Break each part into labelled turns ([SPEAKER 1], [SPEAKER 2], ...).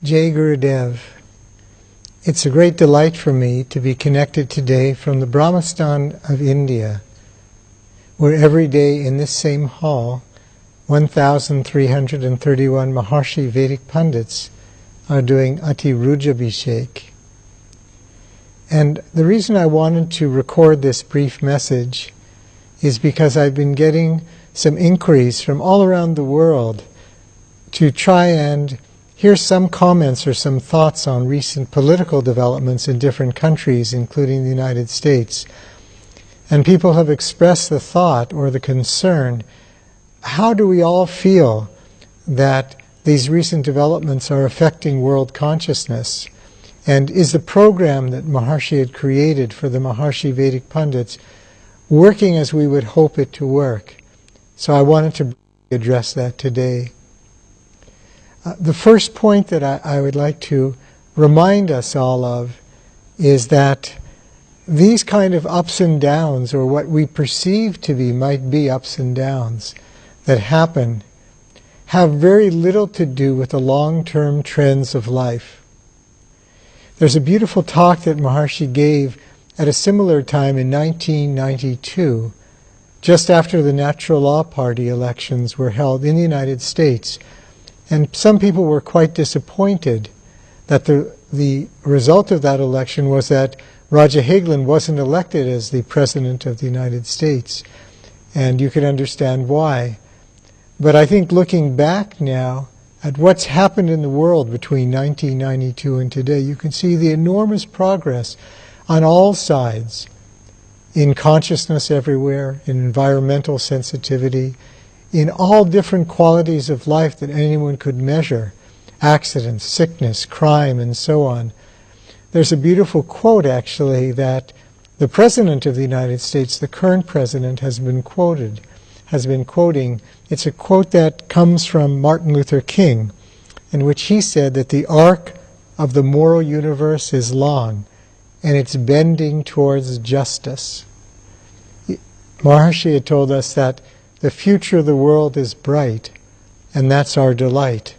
[SPEAKER 1] Jai Gurudev. It's a great delight for me to be connected today from the Brahmastan of India, where every day in this same hall, 1,331 Maharshi Vedic Pundits are doing Ati Rujabhishek. And the reason I wanted to record this brief message is because I've been getting some inquiries from all around the world to try and hear some comments or some thoughts on recent political developments in different countries, including the United States. And people have expressed the thought or the concern, how do we all feel that these recent developments are affecting world consciousness? And is the program that Maharshi had created for the Maharshi Vedic Pundits working as we would hope it to work? So I wanted to address that today. The first point that I would like to remind us all of is that these kind of ups and downs, or what we perceive to be might be ups and downs that happen, have very little to do with the long-term trends of life. There's a beautiful talk that Maharshi gave at a similar time in 1992, just after the Natural Law Party elections were held in the United States. And some people were quite disappointed that the result of that election was that Rágja wasn't elected as the President of the United States. And you can understand why. But I think looking back now at what's happened in the world between 1992 and today, you can see the enormous progress on all sides, in consciousness everywhere, in environmental sensitivity, in all different qualities of life that anyone could measure, accidents, sickness, crime, and so on. There's a beautiful quote, actually, that the President of the United States, the current President, has been quoting. It's a quote that comes from Martin Luther King, in which he said that the arc of the moral universe is long, and it's bending towards justice. Maharshi had told us that the future of the world is bright, and that's our delight.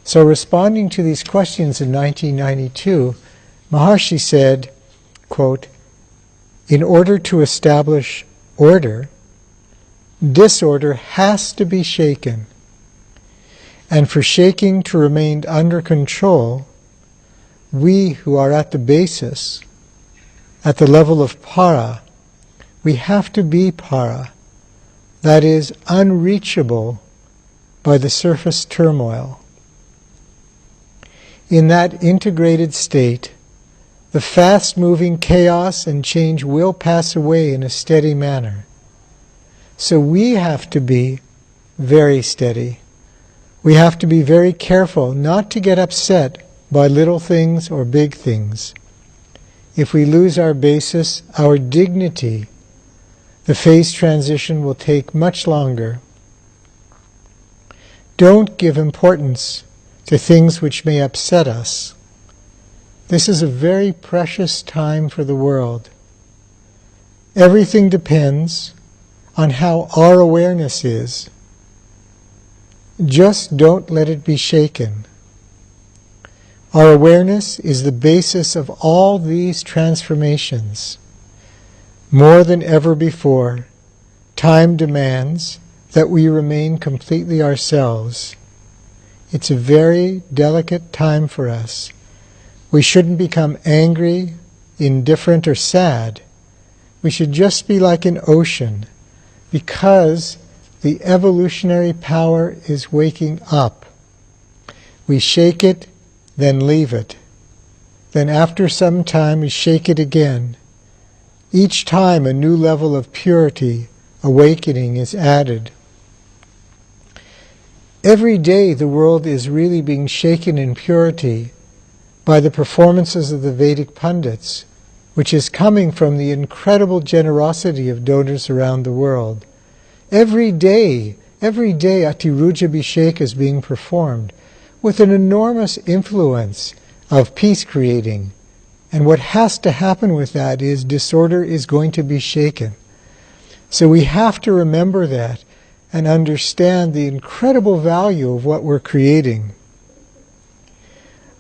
[SPEAKER 1] So responding to these questions in 1992, Maharshi said, quote, "In order to establish order, disorder has to be shaken. And for shaking to remain under control, we who are at the basis, at the level of para, we have to be para, that is, unreachable by the surface turmoil. In that integrated state, the fast-moving chaos and change will pass away in a steady manner. So we have to be very steady. We have to be very careful not to get upset by little things or big things. If we lose our basis, our dignity, the phase transition will take much longer. Don't give importance to things which may upset us. This is a very precious time for the world. Everything depends on how our awareness is. Just don't let it be shaken. Our awareness is the basis of all these transformations. More than ever before, time demands that we remain completely ourselves. It's a very delicate time for us. We shouldn't become angry, indifferent, or sad. We should just be like an ocean, because the evolutionary power is waking up. We shake it, then leave it. Then after some time we shake it again. Each time a new level of purity, awakening is added. Every day the world is really being shaken in purity by the performances of the Vedic Pundits, which is coming from the incredible generosity of donors around the world. Every day Ati Rujabhishek is being performed with an enormous influence of peace creating. And what has to happen with that is disorder is going to be shaken. So we have to remember that and understand the incredible value of what we're creating.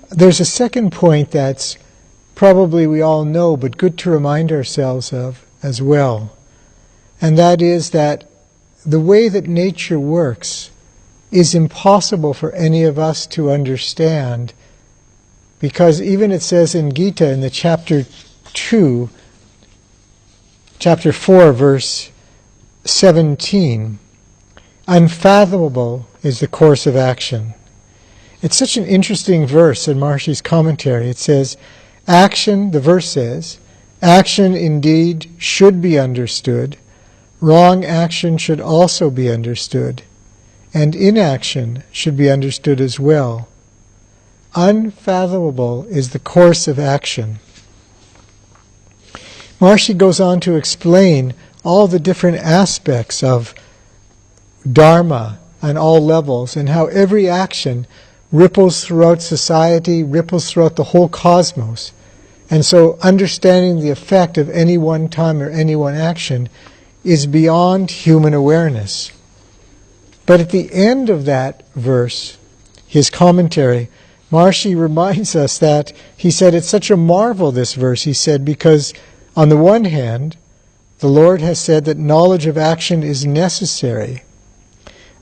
[SPEAKER 1] there's a second point that's probably we all know, but good to remind ourselves of as well. And that is that the way that nature works is impossible for any of us to understand, because even it says in Gita in the chapter 4, verse 17, unfathomable is the course of action. It's such an interesting verse in Maharshi's commentary. It says, action, the verse says, action indeed should be understood, wrong action should also be understood, and inaction should be understood as well. Unfathomable is the course of action. Maharshi goes on to explain all the different aspects of Dharma on all levels, and how every action ripples throughout society, ripples throughout the whole cosmos. And so understanding the effect of any one time or any one action is beyond human awareness. But at the end of that verse, his commentary, Maharshi reminds us that, he said, it's such a marvel, this verse, he said, because on the one hand, the Lord has said that knowledge of action is necessary,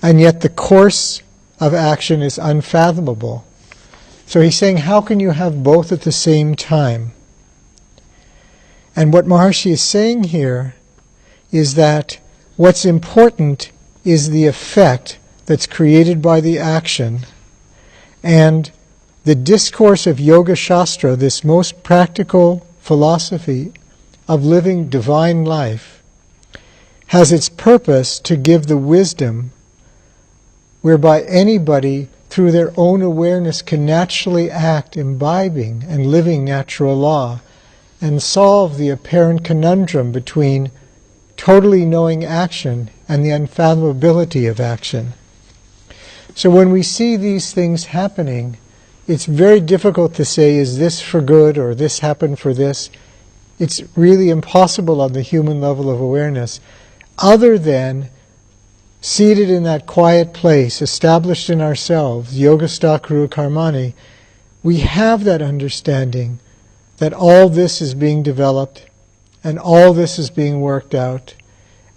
[SPEAKER 1] and yet the course of action is unfathomable. So he's saying, how can you have both at the same time? And what Maharshi is saying here is that what's important is the effect that's created by the action, and the discourse of Yoga Shastra, this most practical philosophy of living divine life, has its purpose to give the wisdom whereby anybody, through their own awareness, can naturally act, imbibing and living natural law, and solve the apparent conundrum between totally knowing action and the unfathomability of action. So when we see these things happening, it's very difficult to say, is this for good or this happened for this? It's really impossible on the human level of awareness, other than seated in that quiet place, established in ourselves, Yogastha Kuru Karmani, we have that understanding that all this is being developed and all this is being worked out,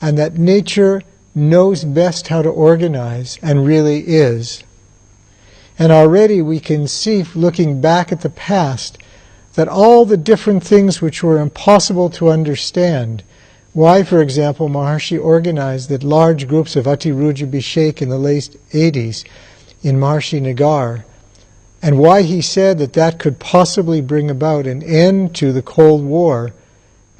[SPEAKER 1] and that nature knows best how to organize and really is. And already we can see, looking back at the past, that all the different things which were impossible to understand, why, for example, Maharshi organized that large groups of Ati-Rujabhishek in the late 80s in Maharshi Nagar, and why he said that that could possibly bring about an end to the Cold War,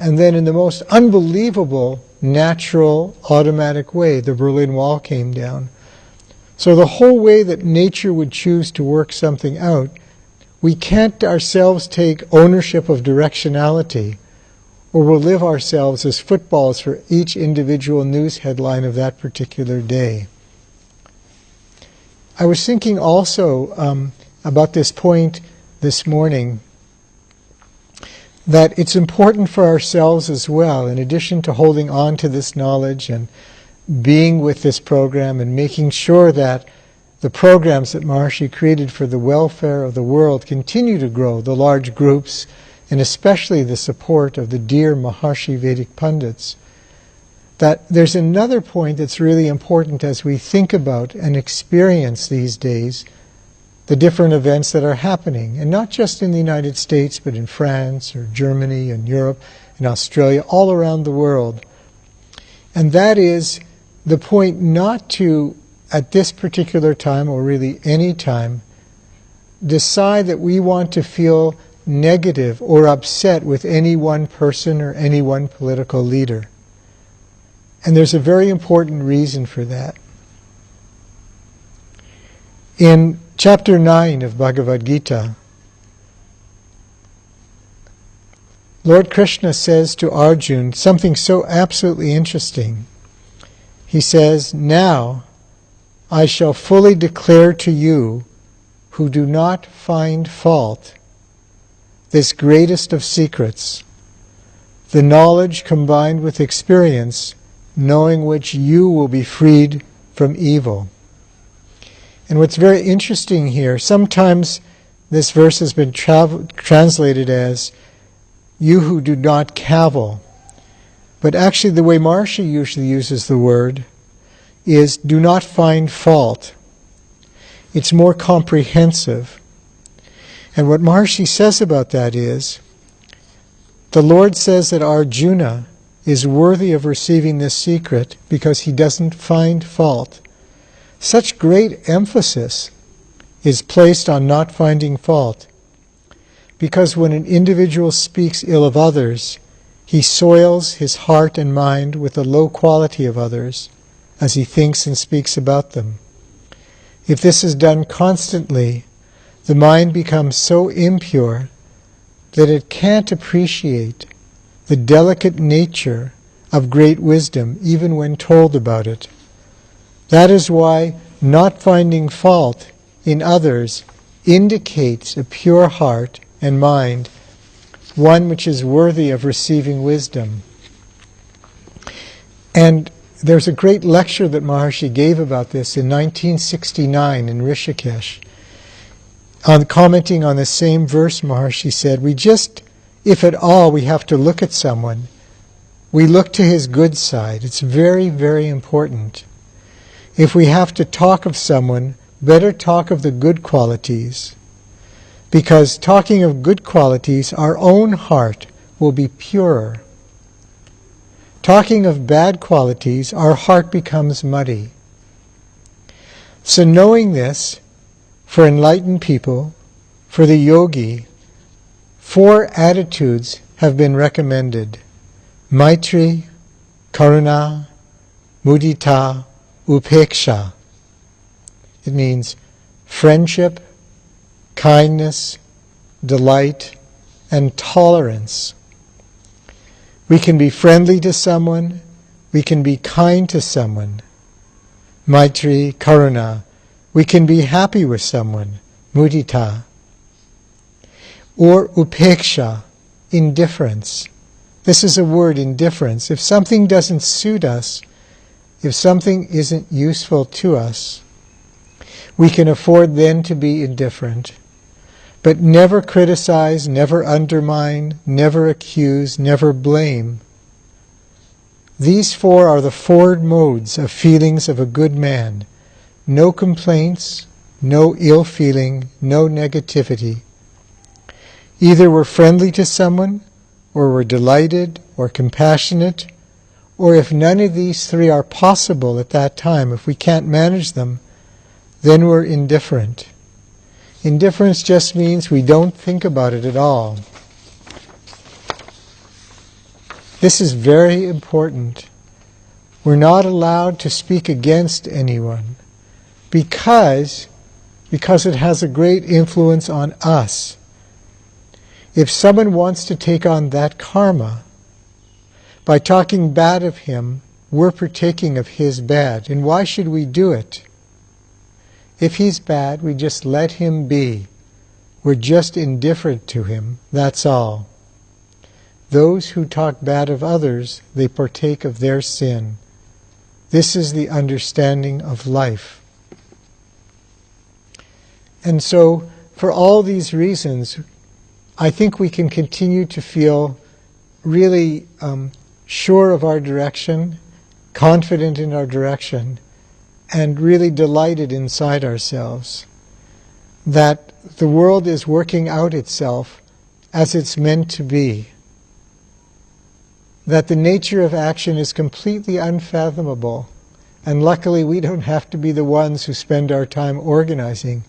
[SPEAKER 1] and then in the most unbelievable, natural, automatic way, the Berlin Wall came down. So the whole way that nature would choose to work something out, we can't ourselves take ownership of directionality, or we'll live ourselves as footballs for each individual news headline of that particular day. I was thinking also about this point this morning, that it's important for ourselves as well, in addition to holding on to this knowledge and being with this program and making sure that the programs that Maharshi created for the welfare of the world continue to grow, the large groups, and especially the support of the dear Maharshi Vedic Pundits, that there's another point that's really important as we think about and experience these days the different events that are happening, and not just in the United States, but in France or Germany and Europe and Australia, all around the world. And that is the point not to, at this particular time, or really any time, decide that we want to feel negative or upset with any one person or any one political leader. And there's a very important reason for that. In chapter 9 of Bhagavad Gita, Lord Krishna says to Arjuna something so absolutely interesting. He says, "Now I shall fully declare to you who do not find fault this greatest of secrets, the knowledge combined with experience, knowing which you will be freed from evil." And what's very interesting here, sometimes This verse has been translated as, "You who do not cavil." But actually the way Maharishi usually uses the word is, "do not find fault." It's more comprehensive. And what Maharishi says about that is, the Lord says that Arjuna is worthy of receiving this secret because he doesn't find fault. Such great emphasis is placed on not finding fault, because when an individual speaks ill of others, he soils his heart and mind with the low quality of others as he thinks and speaks about them. If this is done constantly, the mind becomes so impure that it can't appreciate the delicate nature of great wisdom even when told about it. That is why not finding fault in others indicates a pure heart and mind, one which is worthy of receiving wisdom. And there's a great lecture that Maharishi gave about this in 1969 in Rishikesh. Commenting on the same verse, Maharishi said, if at all we have to look at someone, we look to his good side. It's very, very important. If we have to talk of someone, better talk of the good qualities. Because talking of good qualities, our own heart will be purer. Talking of bad qualities, our heart becomes muddy. So knowing this, for enlightened people, for the yogi, 4 attitudes have been recommended: Maitri, Karuna, Mudita, Upeksha. It means friendship, kindness, delight, and tolerance. We can be friendly to someone, we can be kind to someone. Maitri, Karuna. We can be happy with someone, mudita. Or upeksha, indifference. This is a word, indifference. If something doesn't suit us, if something isn't useful to us, we can afford then to be indifferent. But never criticize, never undermine, never accuse, never blame. These 4 are the 4 modes of feelings of a good man. No complaints, no ill feeling, no negativity. Either we're friendly to someone, or we're delighted, or compassionate, or if none of these 3 are possible at that time, if we can't manage them, then we're indifferent. Indifference just means we don't think about it at all. This is very important. We're not allowed to speak against anyone because it has a great influence on us. If someone wants to take on that karma, by talking bad of him, we're partaking of his bad. And why should we do it? If he's bad, we just let him be. We're just indifferent to him, that's all. Those who talk bad of others, they partake of their sin. This is the understanding of life. And so, for all these reasons, I think we can continue to feel really sure of our direction, confident in our direction, and really delighted inside ourselves that the world is working out itself as it's meant to be. That the nature of action is completely unfathomable, and luckily we don't have to be the ones who spend our time organizing.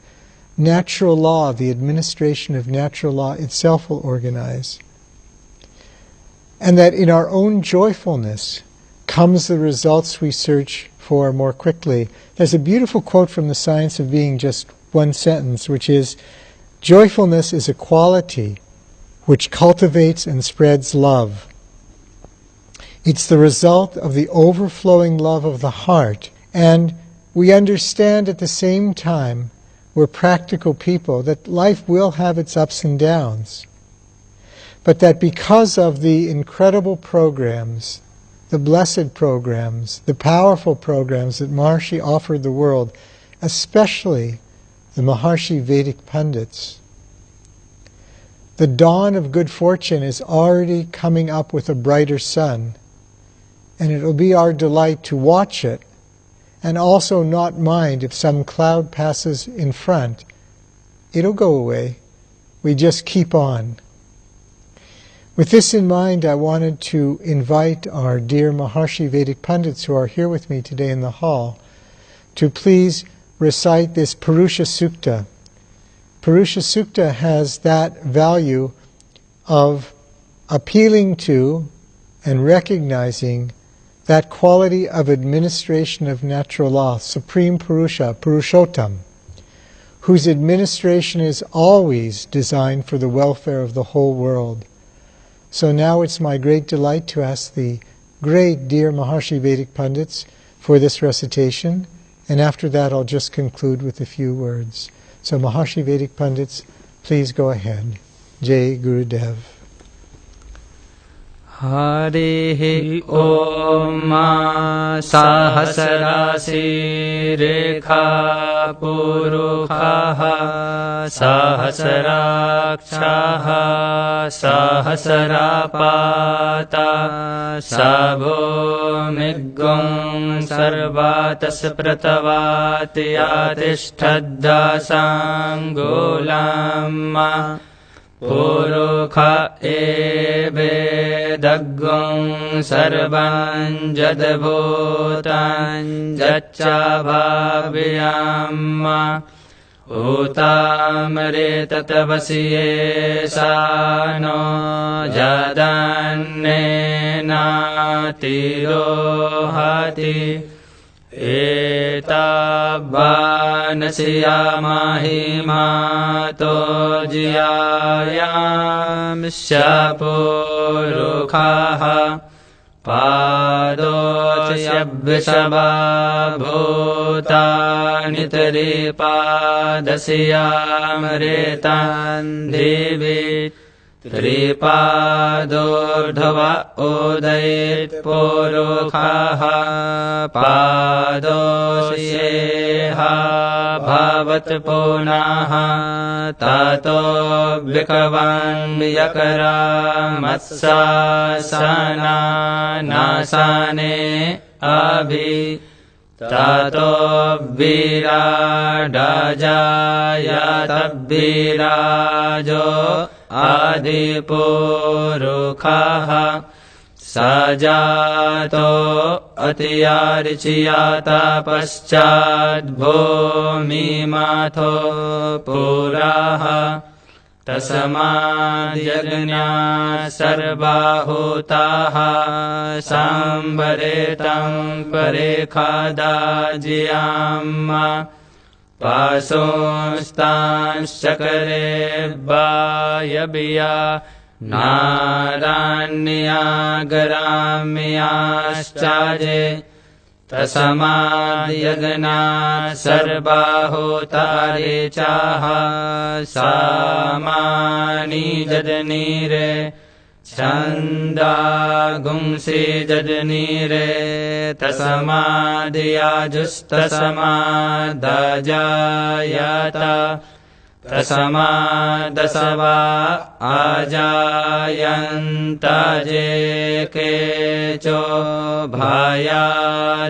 [SPEAKER 1] Natural law, the administration of natural law itself will organize. And that in our own joyfulness comes the results we search for more quickly. There's a beautiful quote from The Science of Being, just one sentence, which is, "Joyfulness is a quality which cultivates and spreads love. It's the result of the overflowing love of the heart." And we understand at the same time, we're practical people, that life will have its ups and downs. But that because of the incredible programs, the blessed programs, the powerful programs that Maharishi offered the world, especially the Maharshi Vedic Pandits, the dawn of good fortune is already coming up with a brighter sun, and it will be our delight to watch it, and also not mind if some cloud passes in front. It'll go away. We just keep on. With this in mind, I wanted to invite our dear Maharshi Vedic Pundits who are here with me today in the hall to please recite this Purusha Sukta. Purusha Sukta has that value of appealing to and recognizing that quality of administration of natural law, Supreme Purusha, Purushottam, whose administration is always designed for the welfare of the whole world. So now it's my great delight to ask the great dear Maharshi Vedic Pundits for this recitation, and after that I'll just conclude with a few words. So Maharshi Vedic Pundits, please go ahead. Jai Gurudev.
[SPEAKER 2] Harihi Om Sahasrasi Rekha Purukha Sahasraksha Sahasrapata Sabho Miggung Sarvatas Pratavati Yatishtadda Sangolamma Purukha ebe daggum sarvan jadbhutan jaccha bhavyamma utamre tatavasiye sano jadanne natirohati Etabbanasya mahimato jiyayam syapurukhaha padosya vishabhabhutani tripadasya devi Tripadurdhava udait purukhaha padosyeha bhavat punaha tato vikavan yakaramatsa nasane abhi tato virajaya tabbirajo Adipurukhaha Sajato Atiyarichiyata Paschad Bhumimatho Puraha Tasamadhyagnya Sarvahutaha Sambaretam Parekhadajyamma Pasonstan shakare bhayabiya naranya garamyaschaje tasamadhyagna sarvahotare chaha samani jadnire Chanda gumsi jadnire tasamadhya justasamadhajayata tasamadasava ajayanta je kecho bhaya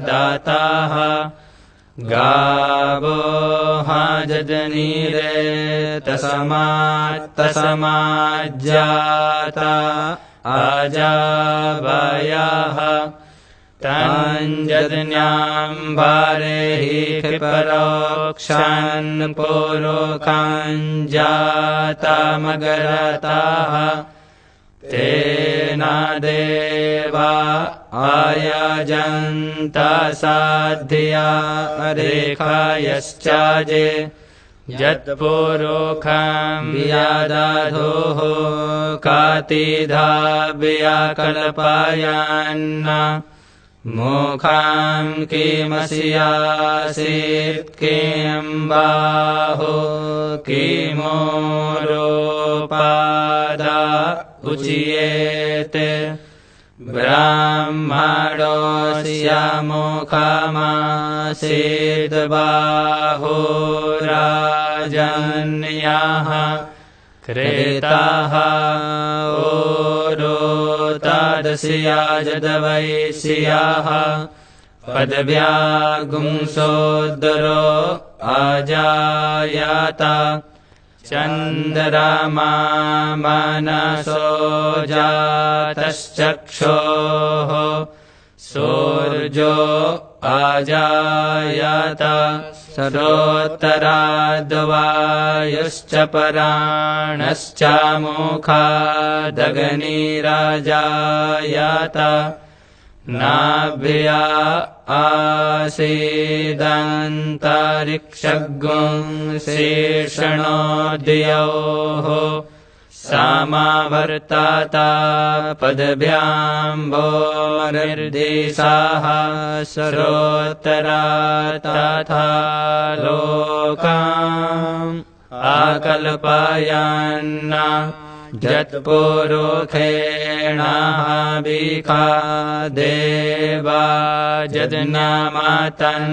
[SPEAKER 2] dataha Gabo hajadnire tasamajjata ajabayaha tanjadnyam bharehi khiparokshan purukan jata magarataha Tena deva ayajanta sadhya rekhayaschaje Jatpurukam vyadadhoho katidha vyakalpayanna Mukham kimasyasit kim baho kimorupada Uchiyete Brahmadosya mukhamasid baho rajanyaha Kretaha orotadasya jadavaisyaha padvyagumsodaro ajayata chandrama manaso jataschkshoho surjo ajayata sarottaradvayuscha paranascha mukhadaganirajayata nabhya asidantarikshagum seshanodyoho samavartata padvyambomirdesaha sarottarata lokam akalpayanna jatpurukhena bhikha deva jadnamatan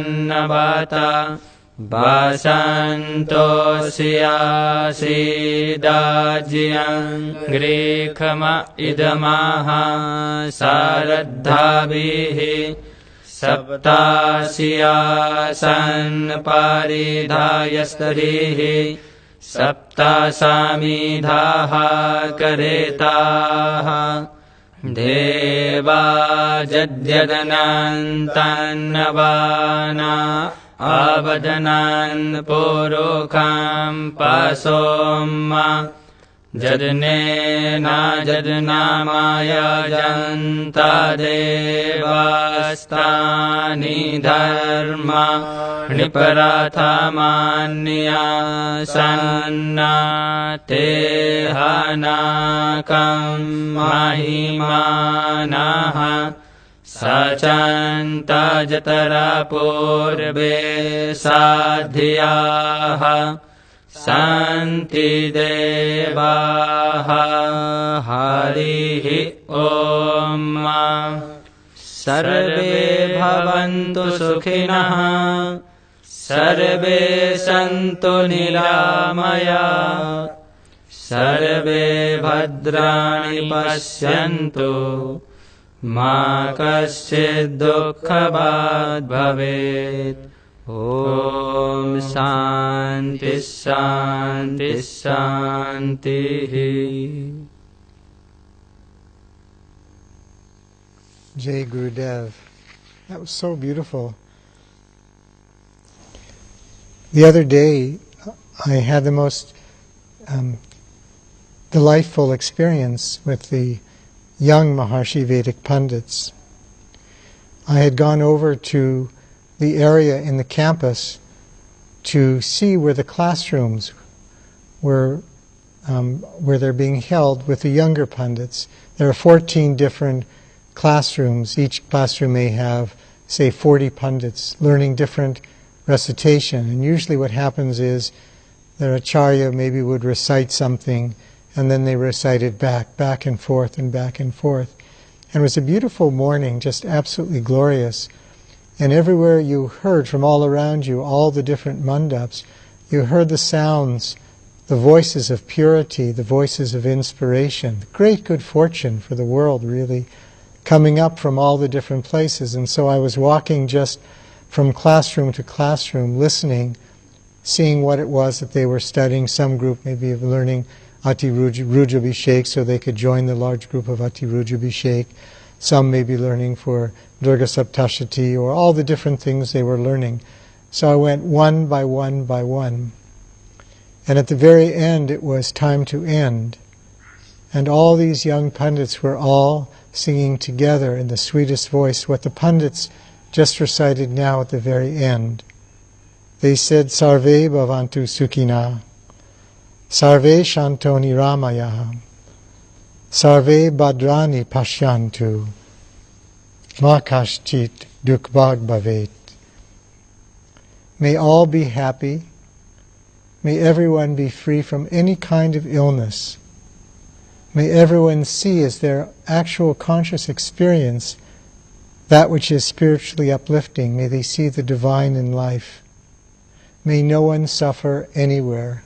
[SPEAKER 2] Basanto siyasidajiyan grikhama idamaha saradhabihi saptasiyasan paridhayastarihi saptasamidhaha karetaha deva jadyadanantannavana Abadanan purukam pasomma jadnena jadnamaya janta devastani dharma niparathamanya sanna tehanakam mahimanaha Sachanta jatara purve sadhyaha santi devaha harihi om sarve bhavantu sukhinah sarve santu niramaya sarve bhadrani pasyantu Ma kaschid dukkhabad bhavet Om Santi Santi Santi.
[SPEAKER 1] Jai Gurudev. That was so beautiful. The other day, I had the most delightful experience with the young Maharshi Vedic Pandits. I had gone over to the area in the campus to see where the classrooms were, where they're being held with the younger Pandits. There are 14 different classrooms. Each classroom may have, say, 40 Pandits learning different recitation. And usually what happens is their Acharya maybe would recite something and then they recited back and forth and back and forth. And it was a beautiful morning, just absolutely glorious. And everywhere you heard from all around you, all the different mandaps, you heard the sounds, the voices of purity, the voices of inspiration. Great good fortune for the world, really, coming up from all the different places. And so I was walking just from classroom to classroom, listening, seeing what it was that they were studying. Some group maybe of learning Ati Rujabhishek, so they could join the large group of Ati Rujabhishek. Some may be learning for Durga Saptashati, or all the different things they were learning. So I went one by one by one. And at the very end, it was time to end. And all these young Pandits were all singing together in the sweetest voice what the Pandits just recited now at the very end. They said, Sarve Bhavantu Sukhina, Sarve Shantoni Ramaya, Sarve Bhadrani Pashyantu, Ma Kaschit Dukbhag Bhavet. May all be happy. May everyone be free from any kind of illness. May everyone see as their actual conscious experience that which is spiritually uplifting. May they see the divine in life. May no one suffer anywhere.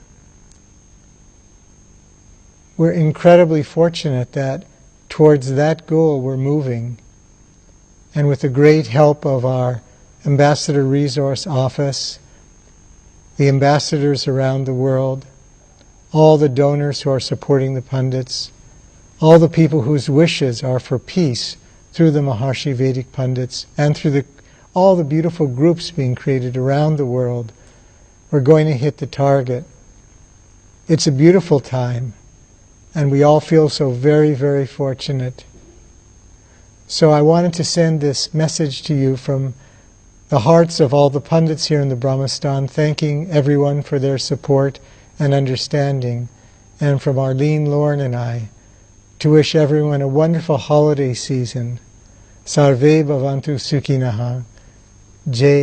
[SPEAKER 1] we're incredibly fortunate that towards that goal we're moving. And with the great help of our Ambassador Resource Office, the ambassadors around the world, all the donors who are supporting the pundits, all the people whose wishes are for peace through the Maharshi Vedic pundits, and through all the beautiful groups being created around the world, we're going to hit the target. It's a beautiful time, and we all feel so very, very fortunate. So I wanted to send this message to you from the hearts of all the pundits here in the Brahmastan, thanking everyone for their support and understanding, and from Arlene, Lauren, and I, to wish everyone a wonderful holiday season. Sarve Bhavantu Sukhinaha. Jai